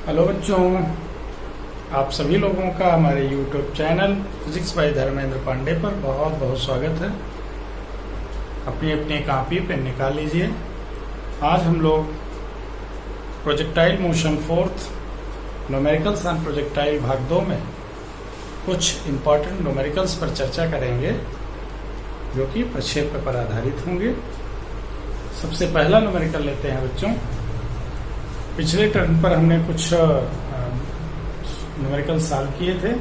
Hello बच्चों, आप सभी लोगों का हमारे YouTube channel physics by Dharmendra Pandey पर बहुत बहुत स्वागत है। अपनी अपनी कॉपी पेन निकाल लीजिए। आज हम लोग projectile motion fourth numericals on projectile भाग 2 में कुछ इम्पॉर्टेंट न्यूमेरिकल्स पर चर्चा करेंगे जो कि प्रक्षेप पर आधारित होंगे। सबसे पहला न्यूमेरिकल लेते हैं बच्चों। पिछले टर्म पर हमने कुछ न्यूमेरिकल सॉल्व किए थे,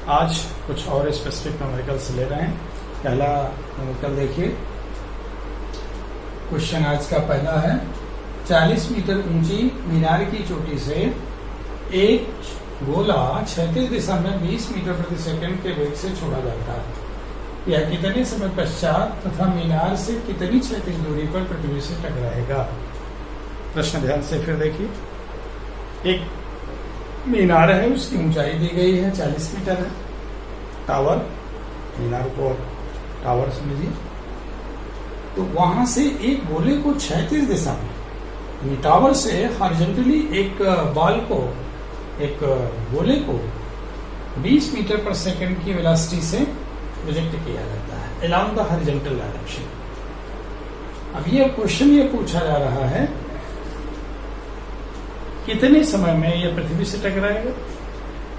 आज कुछ और स्पेसिफिक न्यूमेरिकल्स ले रहे हैं। पहला न्यूमेरिकल देखिए। क्वेश्चन आज का पहला है, 40 मीटर ऊंची मीनार की चोटी से एक गोला क्षैतिज दिशा में 20 मीटर प्रति सेकंड के वेग से छोड़ा जाता है। यह कितने समय पश्चात तथा मीनार से कितनी क्षैतिज दूरी पर पृथ्वी से टकराएगा। प्रश्न ध्यान से फिर देखिए। एक मीनार है, उसकी ऊंचाई दी गई है 40 मीटर है। टावर, मीनार को टावर समझिए। तो वहां से एक गोले को क्षैतिज दिशा में, टावर से हॉरिजॉन्टली एक बॉल को, एक गोले को 20 मीटर पर सेकंड की वेलोसिटी से प्रोजेक्ट किया जाता है अलोंग द हॉरिजॉन्टल डायरेक्शन। अब ये क्वेश्चन ये पूछा जा रहा है कितने समय में यह पृथ्वी से टकराएगा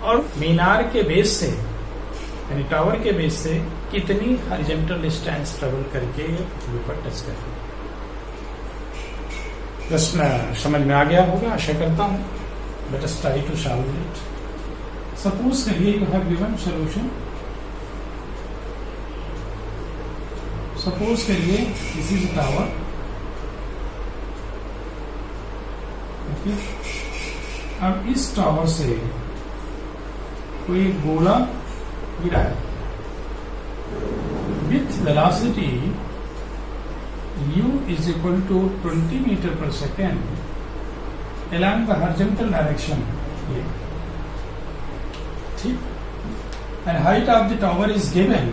और मीनार के बेस से, यानी टावर के बेस से कितनी हॉरिजॉन्टल डिस्टेंस ट्रेवल करके यह पृथ्वी पर टच करेगा। प्रश्न समझ में आ गया होगा, आशा करता हूं। Let us try to solve it. Suppose करिए you have given solution. Suppose करिए दिस इज टावर, ओके। अब इस टावर से कोई गोला गिरा है with velocity u is equal to 20 metre per second along the horizontal direction here. ठीक, and height of the tower is given.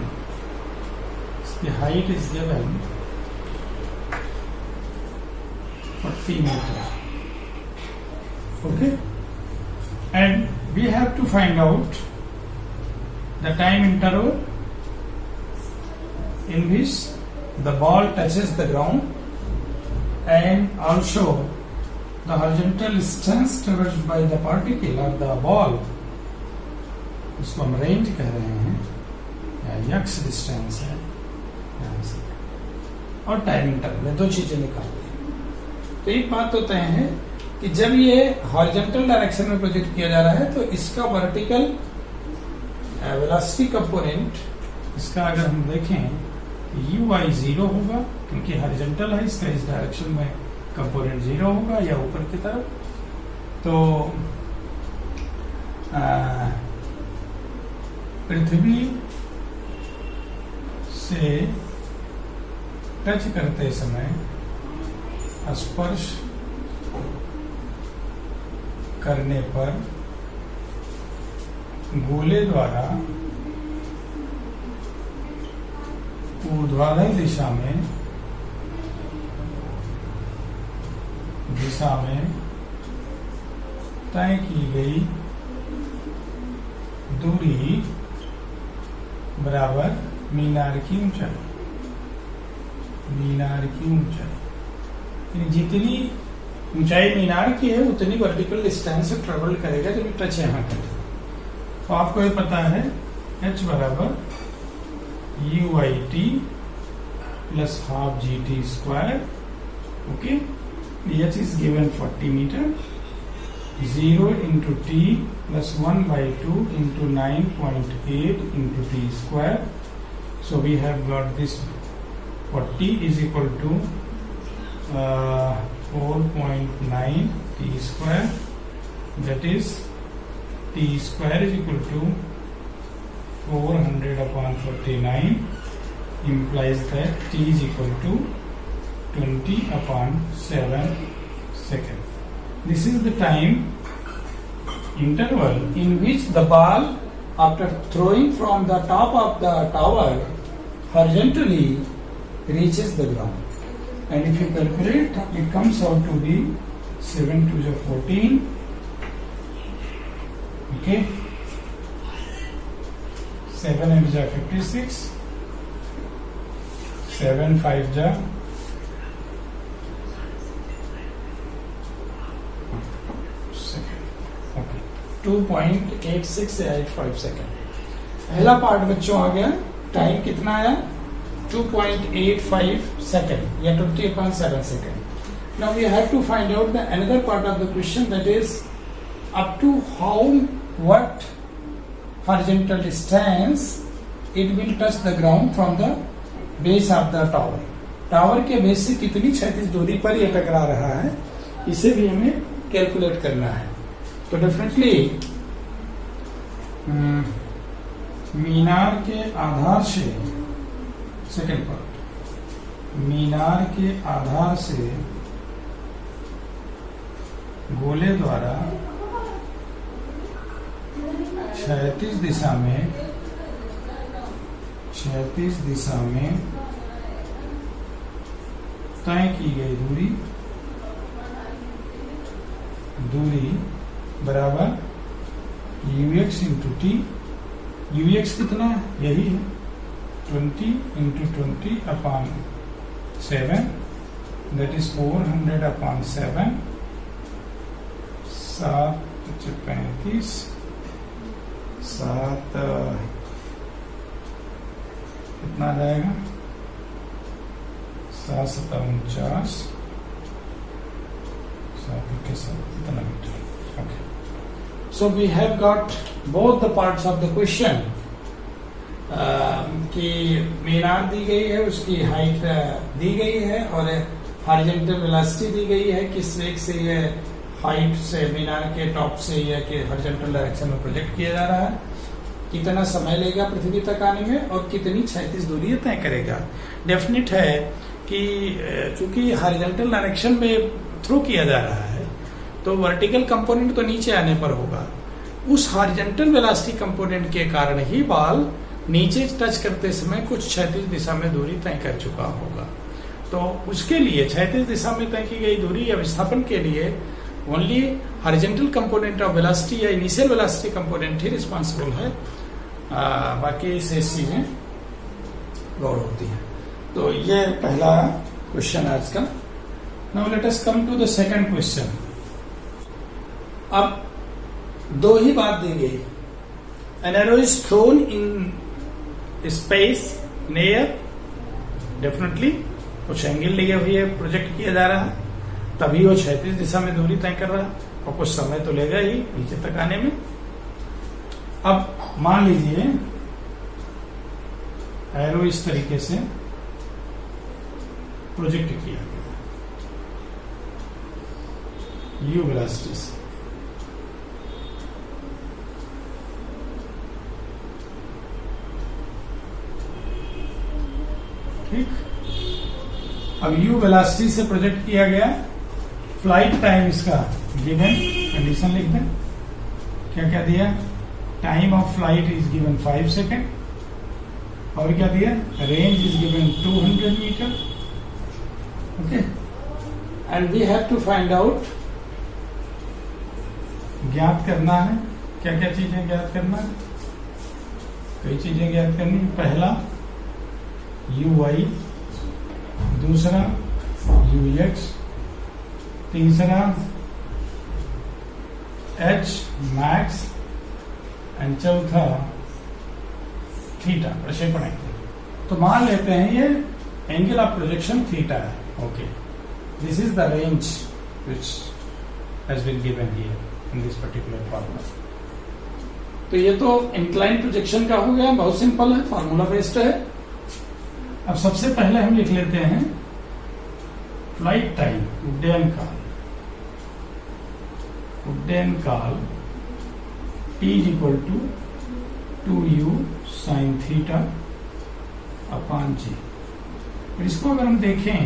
The height is given 40 meter. Okay, and we have to find out the time interval in which the ball touches the ground and also the horizontal distance traversed by the particle or the ball, इसको हम range कह रहे हैं या x distance है, और time interval, दो चीजें निकालते हैं। तो एक बात तो तय है कि जब ये हॉरिजॉन्टल डायरेक्शन में प्रोजेक्ट किया जा रहा है तो इसका वर्टिकल वेलोसिटी कंपोनेंट, इसका अगर हम देखें यू वाई 0 होगा क्योंकि हॉरिजॉन्टल है, इसका इस डायरेक्शन में कंपोनेंट 0 होगा या ऊपर की तरफ। तो पृथ्वी से टच करते समय स्पर्श करने पर गोले द्वारा ऊर्ध्वाधर दिशा में तय की गई दूरी बराबर मीनार की ऊंचाई। जितनी ऊंचाई मीनार की है उतनी वर्टिकल डिस्टेंस ट्रेवल करेगा जब टच यहां करे। तो आपको ये पता है h बराबर UIT plus half GT square. Okay, h is given 40 metre, 0 into t plus 1/2 into 9.8 into t square. So we have got this 40 is equal to 4.9 t square, that is t square is equal to 400 upon 49 implies that t is equal to 20 upon 7 second. This is the time interval in which the ball, after throwing from the top of the tower horizontally, reaches the ground. And if you calculate, it comes out to be 7 to the 14 okay 7 8 जा 56, 7 5 जा 2.8685 second. पहला part बच्चों आ गया। Time कितना आया? 2.85 second या 20.7 second. Now we have to find out the another part of the question, that is up to how what horizontal distance it will touch the ground from the base of the tower. Tower के बेस से कितनी क्षैतिज दूरी पर यह टकरा रहा है, इसे भी हमें कैलकुलेट करना है। तो डेफिनेटली मीनार के आधार से, सेकेंड पार्ट, मीनार के आधार से गोले द्वारा क्षैतिज दिशा में तय की गई दूरी बराबर ux इंटू टी। ux कितना है? यही है 20 इंटू 20/7, दैट इज 400/7, 7 35 7 कितना आ जाएगा? 7 7 49 इतना metre. Okay, so we have got both the parts of the question. कि मीनार दी गई है, उसकी हाइट दी गई है और हॉरिजॉन्टल वेलोसिटी दी गई है, किस वेग से ये हाइट से मीनार के टॉप से यह कि हॉरिजॉन्टल डायरेक्शन में प्रोजेक्ट किया जा रहा है, कितना समय लेगा पृथ्वी तक आने में और कितनी क्षैतिज दूरी तय करेगा। डेफिनेट है कि चूंकि हॉरिजॉन्टल डायरेक्शन में थ्रू किया जा रहा है तो वर्टिकल कंपोनेंट तो नीचे आने पर होगा, उस हॉरिजॉन्टल वेलोसिटी कंपोनेंट के कारण ही बॉल नीचे टच करते समय कुछ क्षैतिज दिशा में दूरी तय कर चुका होगा। तो उसके लिए क्षैतिज दिशा में तय की गई दूरी या विस्थापन के लिए only horizontal component of velocity या इनिशियल वेलोसिटी कंपोनेंट ही रिस्पॉन्सिबल है, बाकी से चीजें गौर होती है। तो ये पहला क्वेश्चन आज का। Now let us come to the second question. अब दो ही बात दी गई, an arrow is thrown in space in air, definitely कुछ एंगल लिए हुए प्रोजेक्ट किया जा रहा है, तभी वो क्षैतिज दिशा में दूरी तय कर रहा है और कुछ समय तो लेगा ही नीचे तक आने में। अब मान लीजिए एरो इस तरीके से प्रोजेक्ट किया गया यू वेलोसिटी से, ठीक। अब u वेलोसिटी से प्रोजेक्ट किया गया, फ्लाइट टाइम इसका गिवन, कंडीशन लिख दें। क्या क्या दिया? Time of flight is given 5 second, और क्या दिया? Range is given 200 metre. Okay, and we have to find out, ज्ञात करना है क्या क्या चीजें ज्ञात करना है, कई चीजें ज्ञात करनी। पहला ui, दूसरा ux, तीसरा h मैक्स एंड चौथा थीटा, प्रक्षेपण एंगल। तो मान लेते हैं ये एंगल ऑफ प्रोजेक्शन थीटा है। Okay, this is the range which has been given here in this particular problem. तो ये तो इंक्लाइन प्रोजेक्शन का हो गया, बहुत सिंपल है, फॉर्मूला बेस्ड है। अब सबसे पहले हम लिख लेते हैं फ्लाइट टाइम, उड्डयन काल T is equal to 2u sine theta upon g। इसको अगर हम देखें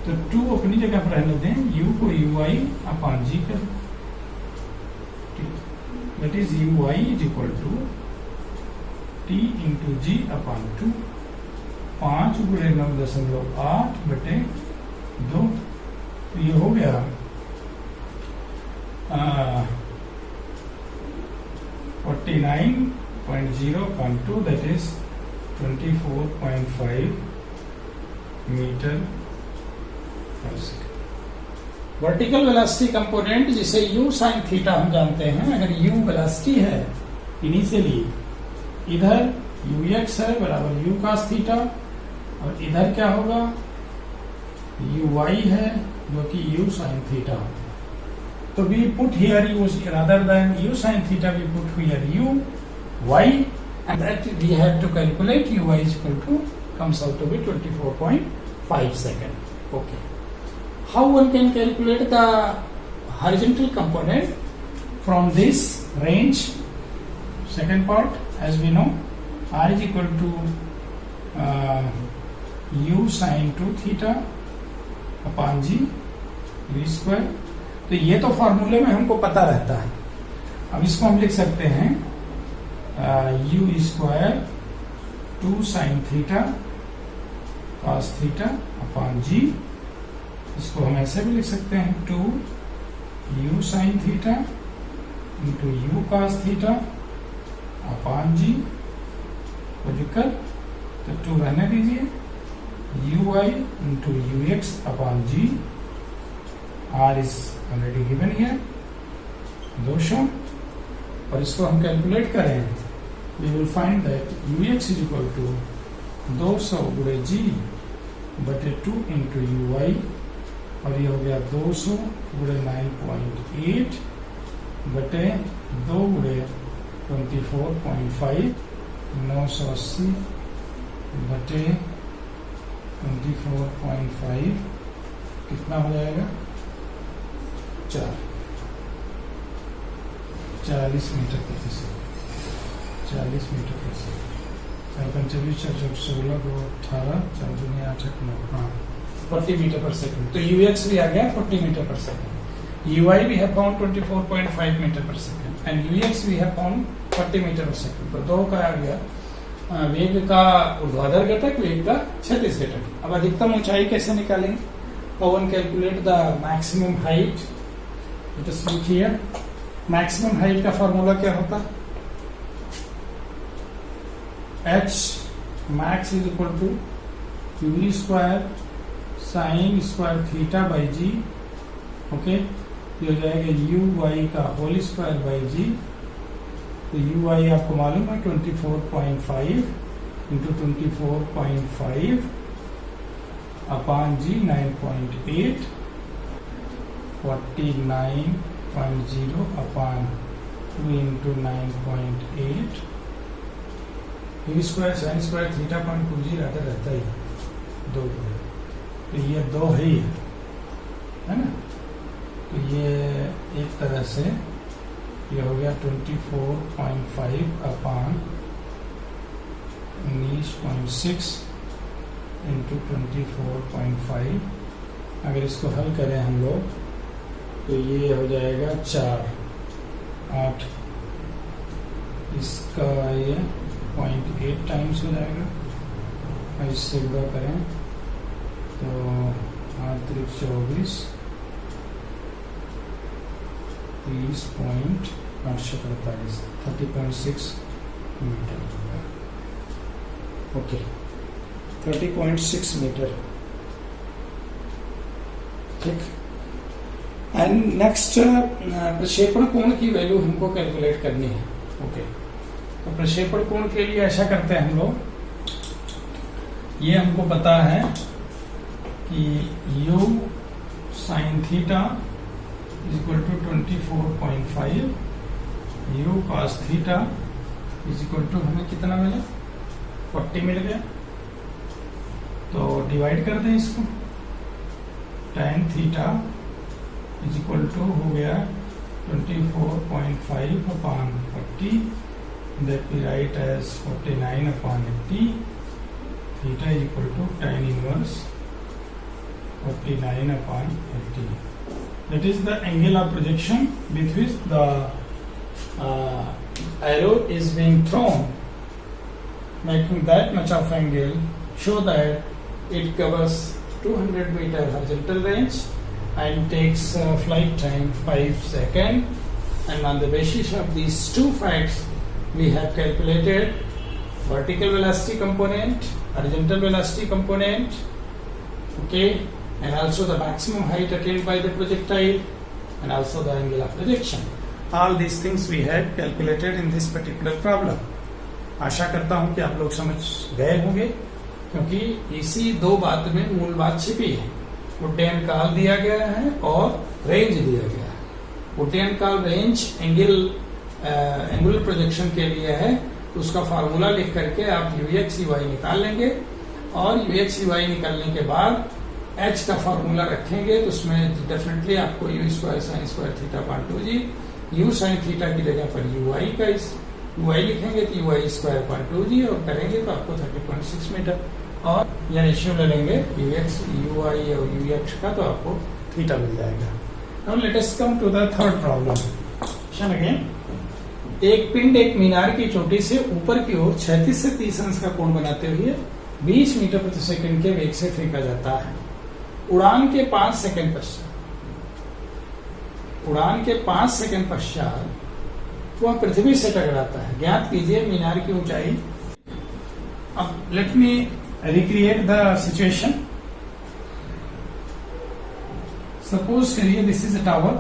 तो 2 अपनी जगह पर रहने दें, u को ui अपान g कर, that is ui is equal to T into g upon 2, 5 गुणे 9.8/2। तो ये हो गया 49.0.2 that is 24.5 metre per second. Vertical velocity component जिसे u sin थीटा हम जानते हैं, अगर u वेलोसिटी है इनिशियली, इधर ux है बराबर u cos थीटा, और इधर क्या होगा uy है जो कि u sin थीटा। तो we put here u rather than u sin theta, we put here u y, and that we have to calculate uy is equal to, comes out to be 24.5 second. Okay. How one can calculate the horizontal component from this range? Second part, as we know, r is equal to u sin 2 theta upon g v square। तो ये तो फॉर्मूले में हमको पता रहता है। अब इसको हम लिख सकते हैं u square 2 sine theta cos theta upon g. इसको हम ऐसे भी लिख सकते हैं 2 u sine theta into u cos theta upon g को लिखकर, तो 2 रहने दीजिए, ui into ux upon g, r is already given here 200, और इसको हम कैलकुलेट करें, we will find that ux is equal to 200 गुणे g बटे 2 इंटू ui, और ये हो गया 200 गुणे 9.8 बटे 2 गुणे 24.5, 980 बटे 24.5 कितना हो जाएगा 40 मीटर प्रति सेकंड। 40 मीटर प्रति सेकंड, 4 16 को 18 4 दूनी 8 9, हाँ 40 मीटर पर सेकंड। तो ux भी आ गया 40 मीटर पर सेकंड, ui भी है found 24.5 metre per second, and ux भी है फाउंड 40 मीटर पर सेकंड। तो दो का आ गया वेग का ऊर्ध्वाधर घटक, वेग का क्षैतिज घटक। अब अधिकतम ऊंचाई कैसे निकालेंगे? How one calculate the maximum height? Let us look here. Maximum height का फॉर्मूला क्या होता? h max is equal to u square sine square theta by g. Okay, ये हो जाएगा u y का होल स्क्वायर बाई जी। तो u y आपको मालूम है 24.5 into 24.5 upon g 9.8, 49.0 upon 2 into 9.8, u square sine square theta 0.2 रहता ही 2, तो ये 2 है ही है ना। तो ये एक तरह से ये हो गया 24.5 अपॉन 19.6 इंटू 24.5। अगर इसको हल करें हम लोग तो ये हो जाएगा 4 8, इसका ये 0.8 टाइम्स हो जाएगा, और इससे गुणा करें तो 8 × 24 30.848 30.6 मीटर। ओके, 30.6 मीटर, ठीक। एंड नेक्स्ट प्रक्षेपण कोण की वैल्यू हमको कैलकुलेट करनी है। ओके, तो प्रक्षेपण कोण के लिए ऐसा करते हैं हम लोग, ये हमको पता है कि u sin theta is equal to 24.5, u cos theta is equal to, हमें कितना मिला 40 मिल गया। तो डिवाइड कर दें इसको, tan theta is equal to हो गया 24.5 upon 40, that we write as 49 upon 80। Theta is equal to tan inverse 49 upon 80. That is the angle of projection with which the arrow is being thrown, making that much of angle, show that it covers 200 meter horizontal range and takes flight time 5 seconds. And on the basis of these two facts, we have calculated vertical velocity component, horizontal velocity component, okay, and also the maximum height attained by the projectile, and also the angle of projection. All these things we have calculated in this particular problem. आशा करता हूं कि आप लोग समझ गए होंगे, क्योंकि इसी दो बात में मूल बात छिपी है। उड्डयन काल दिया गया है और रेंज दिया गया है। उड्डयन काल रेंज एंगुलर प्रोजेक्शन के लिए है, तो उसका फार्मूला लिख करके आप यूएक्स यूवाई निकाल लेंगे, और यूएक्स यूवाई निकालने के बाद एच का फार्मूला रखेंगे, तो उसमें डेफिनेटली आपको u square sine square theta point 2 g, u sine theta की जगह पर यूआई का यूआई लिखेंगे तो यूआई स्क्वायर पॉइंट 2 जी, और करेंगे तो आपको 30.6 मीटर, और यह रेशियो ले लेंगे यूएक्स यूआई और यूएक्स का, तो आपको थीटा मिल जाएगा। Now let us come to the third problem again. एक पिंड एक मीनार की चोटी से ऊपर की ओर 36 से 30 अंश का कोण बनाते हुए 20 मीटर प्रति सेकंड के वेग से फेंका जाता है। उड़ान के 5 सेकंड पश्चात वह पृथ्वी से टकराता है। ज्ञात कीजिए मीनार की ऊंचाई। अब let me recreate the situation. Suppose करिए दिस इज अ टावर,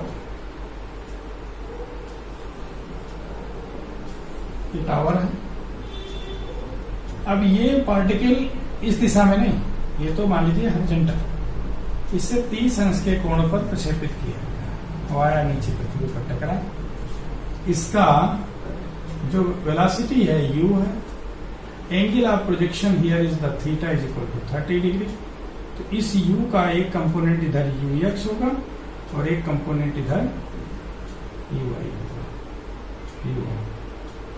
ये टावर है। अब ये पार्टिकल इस दिशा में नहीं, ये तो मान लीजिए हॉरिजॉन्टल, इससे 30 अंश के कोण पर प्रक्षेपित किया गया, वाया नीचे पृथ्वी पर टकरा। इसका जो वेलोसिटी है u है, angle of projection here is the theta is equal to 30 degree. तो इस u का एक कंपोनेंट इधर ux होगा और एक कंपोनेंट इधर uy होगा,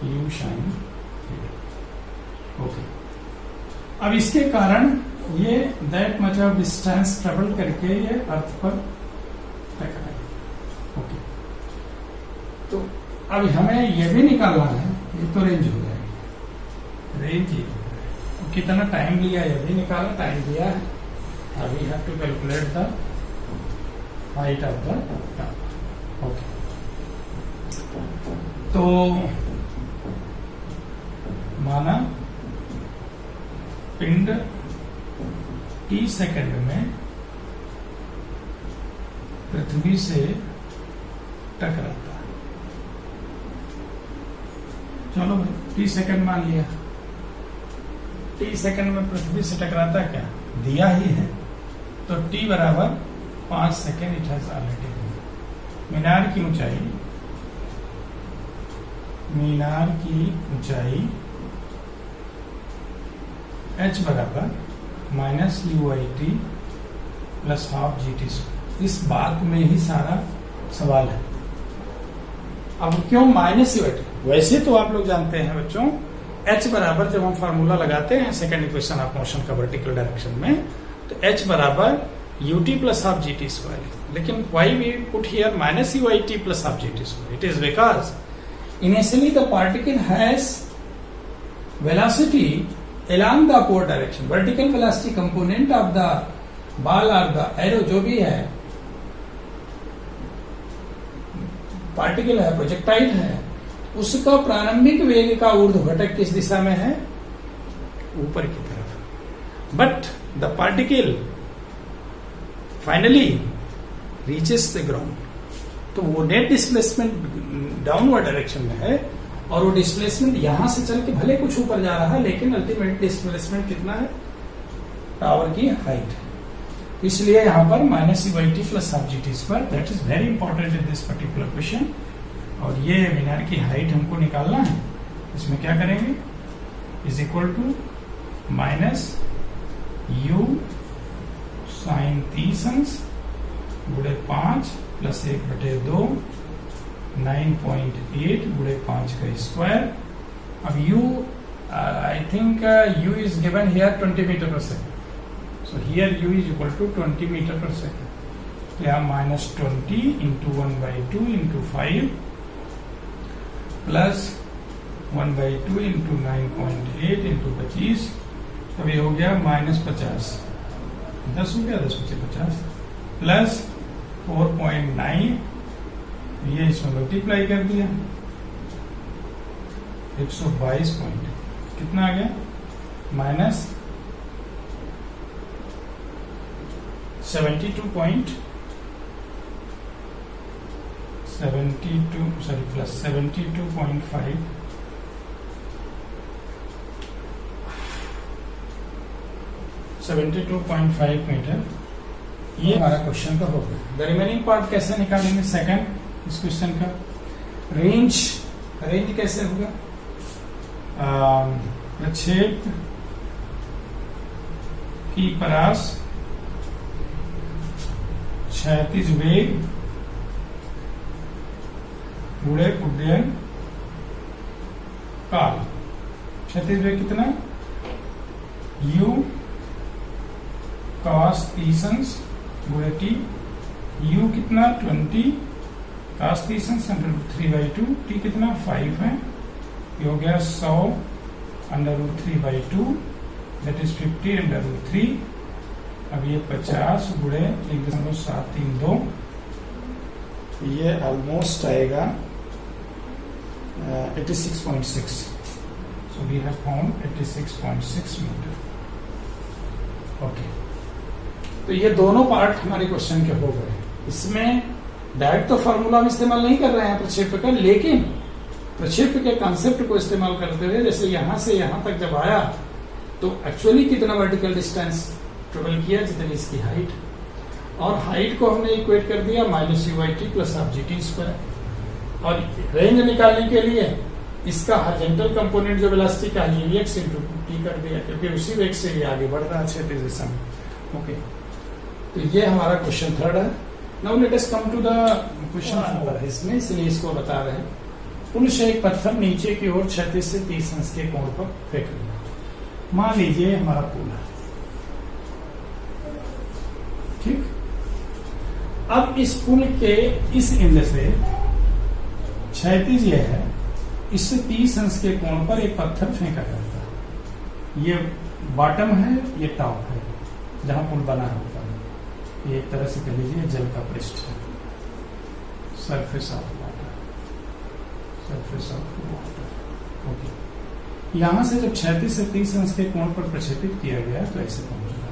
u साइन थीटा। ओके, अब इसके कारण ये that much of distance travel करके ये अर्थ पर टकराएगा। ओके, तो अब हमें यह भी निकालना है, ये तो रेंज हो जाएगी, रेंज ही हो जाएगी। तो कितना टाइम लिया यह भी निकाला, टाइम दिया है। अभी have to calculate the height of the tower. Okay, तो माना पिंड t सेकंड में पृथ्वी से टकराता है। चलो भाई t सेकंड मान लिया, t सेकंड में पृथ्वी से टकराता है, क्या दिया ही है, तो t बराबर 5 सेकंड इट हैज ऑलरेडी। मीनार की ऊंचाई h बराबर minus UIT plus half GT। इस बात में ही सारा सवाल है। अब क्यों माइनस UIT? वैसे तो आप लोग जानते हैं बच्चों, h बराबर जब हम फार्मूला लगाते हैं सेकंड इक्वेशन ऑफ मोशन का वर्टिकल डायरेक्शन में, तो h बराबर UT plus half GT square. लेकिन why we put here minus UIT plus half GT square? It is because initially the particle has velocity along the upward direction, vertical velocity component of the ball or the arrow जो भी है, particle है, projectile है, उसका प्रारंभिक वेग का ऊर्ध्व घटक किस दिशा में है? ऊपर की तरफ। But the particle finally reaches the ground, तो वो नेट डिस्प्लेसमेंट डाउनवर्ड डायरेक्शन में है, और वो डिस्प्लेसमेंट यहां से चल के भले कुछ ऊपर जा रहा है, लेकिन अल्टीमेट डिस्प्लेसमेंट कितना है? टावर की हाइट। इसलिए यहां पर minus UIT plus half GT square, that is very important in this particular question. और ये मीनार की हाइट हमको निकालना है। इसमें क्या करेंगे? Is equal to minus U sine 30 अंश गुणे 5 प्लस 1/2 9.8 गुणे 5 का स्क्वायर। अब u I think u is given here 20 meter per second, so here u is equal to 20 meter per second। यहाँ minus 20 into 1/2 into 5 plus 1/2 into 9.8 into 25, अब ये हो गया -50, 10 हो गया, 10 × 50 प्लस 4.9, ये इसमें मल्टीप्लाई कर दिया, 122 पॉइंट कितना आ गया minus 72 point 72 sorry plus 72.5 72.5 metre. ये हमारा क्वेश्चन का हो गया। द रिमेनिंग पार्ट कैसे निकालेंगे सेकंड इस क्वेश्चन का। रेंज कैसे होगा, प्रक्षेप की परास क्षैतिज वेग गुणे उड्डयन काल। क्षैतिज वेग कितना u cos 30 गुणे t, u कितना 20 cos 30 √3/2, t कितना 5 है, ये हो गया 100 √3/2 दैट इज 50 √3। अब ये 50 गुणे 1.732, ये ऑलमोस्ट आएगा 86.6। So we have found 86.6 metre. Okay, तो ये दोनों पार्ट हमारे क्वेश्चन के हो गए। इसमें डायरेक्ट तो फॉर्मूला हम इस्तेमाल नहीं कर रहे हैं प्रक्षेप का, लेकिन प्रक्षेप के कॉन्सेप्ट को इस्तेमाल करते हुए जैसे यहां से यहां तक जब आया तो एक्चुअली कितना वर्टिकल डिस्टेंस ट्रेवल किया, जितनी इसकी हाइट, और हाइट को हमने इक्वेट कर दिया -u/t plus half gt square. और रेंज निकालने के लिए इसका हॉरिजॉन्टल कंपोनेंट जो वेलोसिटी का uvx इंटू t कर दिया, क्योंकि उसी वेग से ये आगे बढ़ रहा है क्षैतिज दिशा में। ओके, तो ये हमारा क्वेश्चन थर्ड है। Now let us come to the question four. इसमें इसलिए इसको बता रहे हैं, पुल से एक पत्थर नीचे की ओर क्षैतिज से 30 अंश के कोण पर फेंक दिया। मान लीजिए हमारा पुल है, ठीक। अब इस पुल के इस एंड से क्षैतिज ये है, इससे 30 अंश के कोण पर एक पत्थर फेंका जाता है। ये बॉटम है, ये टॉप है जहां पुल बना होता है। ये एक तरह से कह लीजिए जल का पृष्ठ है, surface of water, surface of water. Okay, यहां से जब क्षैतिज से 30 अंश के कोण पर प्रक्षेपित किया गया तो ऐसे पहुंचेगा,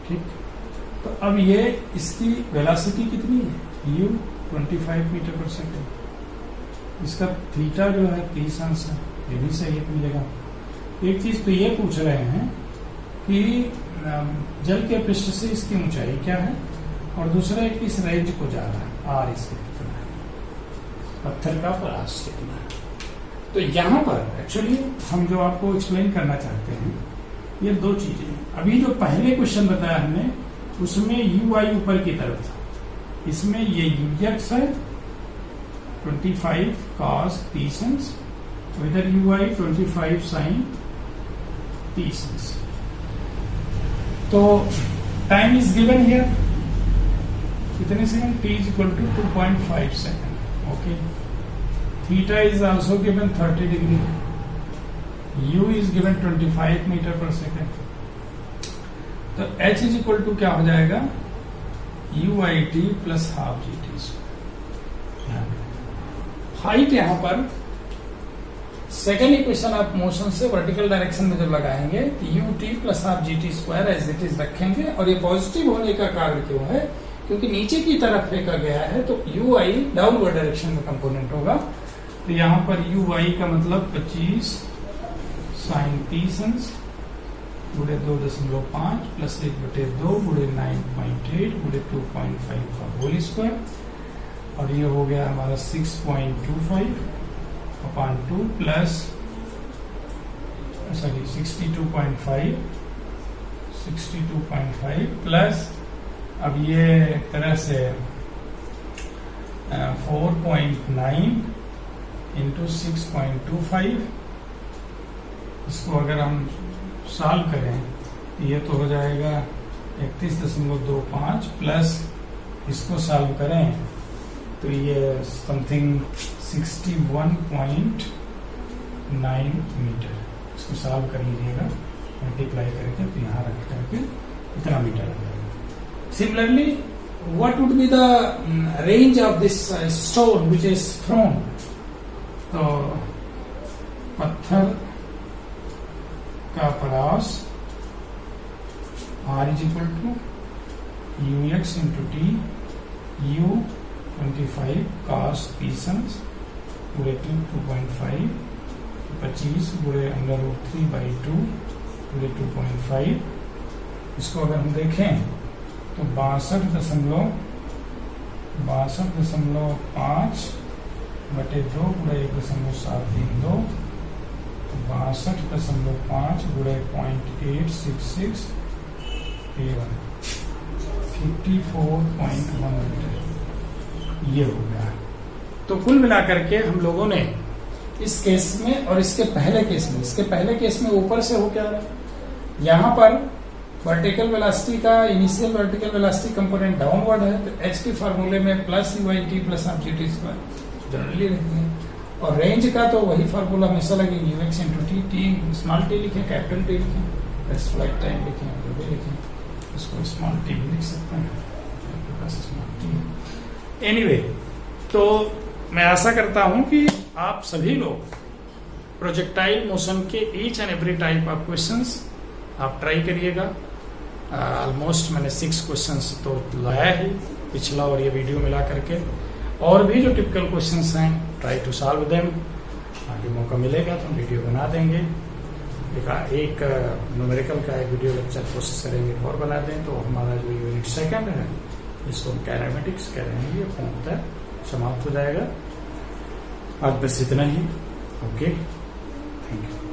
ठीक। तो अब ये इसकी वेलोसिटी कितनी है, u 25 मीटर पर सेकेंड। इसका थीटा जो है 30 अंश है, ये भी सही मिलेगा। एक चीज तो ये पूछ रहे हैं कि जल के पृष्ठ से इसकी ऊंचाई क्या है, और दूसरा एक इस रेंज को जा रहा है r इसके कितना है, पत्थर का परास कितना है। तो यहां पर एक्चुअली हम जो आपको एक्सप्लेन करना चाहते हैं ये दो चीजें। अभी जो पहले क्वेश्चन बताया हमने उसमें ui ऊपर की तरफ था, इसमें ये ux है 25 cos 30, तो इधर ui 25 sin 30। तो टाइम इज गिवन हियर कितने second, t is equal to 2.5 second. Okay, theta is also given 30 degree, u is given 25 metre per second. तो h इज इक्वल टू क्या हो जाएगा, u/t plus half gt। Height यहां पर second equation of motion से vertical direction में जब लगाएंगे तो ut plus half gt square as it is रखेंगे। और ये पॉजिटिव होने का कारण क्यों है, क्योंकि नीचे की तरफ फेंका गया है तो ui डाउनवर्ड डायरेक्शन में कंपोनेंट होगा। तो यहां पर ui का मतलब 25 sin 30 गुणे 2.5 प्लस 1/2 गुणे 9.8 गुणे 2.5 का होल स्क्वायर, और ये हो गया हमारा 6.25/2 प्लस 62.5 प्लस, अब ये एक तरह से 4.9 इंटू 6.25। इसको अगर हम सॉल्व करें ये तो हो जाएगा 31.25 प्लस इसको सॉल्व करें तो ये समथिंग 61.9 मीटर। इसको सॉल्व कर लीजिएगा मल्टीप्लाई करके, तो यहाँ रख करके इतना मीटर आ जाएगा। Similarly what would be the range of this stone which is thrown? तो पत्थर का परास R is equal to ux into t u 25 cos psons पूरे 2.5 25 पूरे √3/2 पूरे 2.5। इसको अगर हम देखें तो 62.5 बटे 2 पूरे 1.732 62.5 गुणे 0.866 A1 54.1 मीटर ये हो गया। तो कुल मिलाकर के हम लोगों ने इस केस में और इसके पहले केस में ऊपर से हो क्या रहा है, यहां पर वर्टिकल वेलोसिटी का initial vertical velocity component downward है, तो एच के फार्मूले में प्लस UIT प्लस आप GT स्क्वायर जनरली रखते हैं, और रेंज का तो वही फार्मूला हमेशा लगेगी ux into T small T लिखें कैपिटल टी लिखें फ्लाइट टाइम लिखें जो भी लिखें उसको स्मॉल टी भी लिख सकते हैं स्मॉल टी। एनीवे, तो मैं आशा करता हूं कि आप सभी लोग प्रोजेक्टाइल मोशन के each and every type of questions आप ट्राई करिएगा। ऑलमोस्ट मैंने 6 क्वेश्चंस तो लाया ही पिछला और ये वीडियो मिला करके, और भी जो टिपिकल क्वेश्चंस हैं ट्राई टू सॉल्व देम। आगे मौका मिलेगा तो हम वीडियो बना देंगे, एक न्यूमेरिकल का एक वीडियो लेक्चर कोशिश करेंगे और बना दें। तो हमारा जो यूनिट 2 है जिसको हम कैरामेटिक्स कह रहे हैं ये पूर्णतः समाप्त हो जाएगा। आज बस इतना ही। Okay, thank you.